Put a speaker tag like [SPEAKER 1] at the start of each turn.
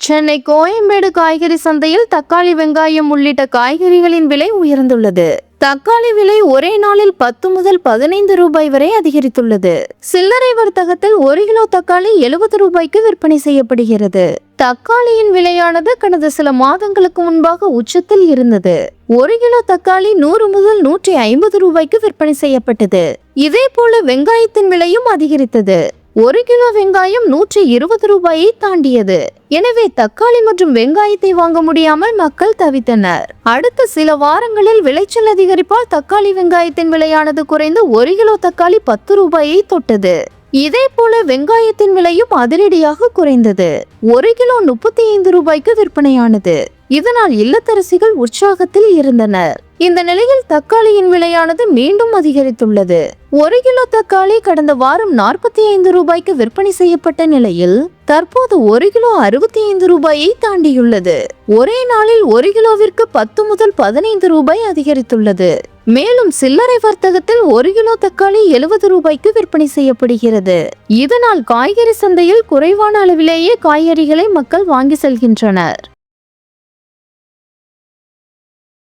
[SPEAKER 1] சென்னை கோயம்பேடு காய்கறி சந்தையில் தக்காளி, வெங்காயம் உள்ளிட்ட காய்கறிகளின் விலை உயர்ந்துள்ளது. தக்காளி விலை ஒரே நாளில் 10 முதல் 15 ரூபாய் வரை அதிகரித்துள்ளது. சில்லறை வர்த்தகத்தில் 1 கிலோ தக்காளி 70 ரூபாய்க்கு விற்பனை செய்யப்படுகிறது. தக்காளியின் விலையானது கடந்த சில மாதங்களுக்கு முன்பாக உச்சத்தில் இருந்தது. 1 கிலோ தக்காளி 100 முதல் 150 ரூபாய்க்கு விற்பனை செய்யப்பட்டது. இதே போல வெங்காயத்தின் விலையும் அதிகரித்தது. 1 கிலோ வெங்காயம் 120 ரூபாயை தாண்டியது. எனவே தக்காளி மற்றும் வெங்காயத்தை வாங்க முடியாமல் மக்கள் தவித்தனர். அடுத்த சில வாரங்களில் விளைச்சல் அதிகரிப்பால் தக்காளி, வெங்காயத்தின் விலையானது குறைந்து 1 கிலோ தக்காளி 10 ரூபாயை தொட்டது. இதே போல வெங்காயத்தின் விலையும் அதிரடியாக குறைந்தது. 1 கிலோ 35 ரூபாய்க்கு விற்பனையானது. இதனால் இல்லத்தரசிகள் உற்சாகத்தில் இருந்தனர். இந்த நிலையில் தக்காளியின் விலையானது மீண்டும் அதிகரித்துள்ளது. 1 கிலோ தக்காளி கடந்த வாரம் 45 ரூபாய்க்கு விற்பனை செய்யப்பட்ட நிலையில் தற்போது 1 கிலோ 65 ரூபாயை தாண்டியுள்ளது. ஒரே நாளில் 1 கிலோவிற்கு 10 முதல் 15 ரூபாய் அதிகரித்துள்ளது. மேலும் சில்லறை வர்த்தகத்தில் 1 கிலோ தக்காளி 70 ரூபாய்க்கு விற்பனை செய்யப்படுகிறது. இதனால் காய்கறி சந்தையில் குறைவான அளவிலேயே காய்கறிகளை மக்கள் வாங்கி செல்கின்றனர்.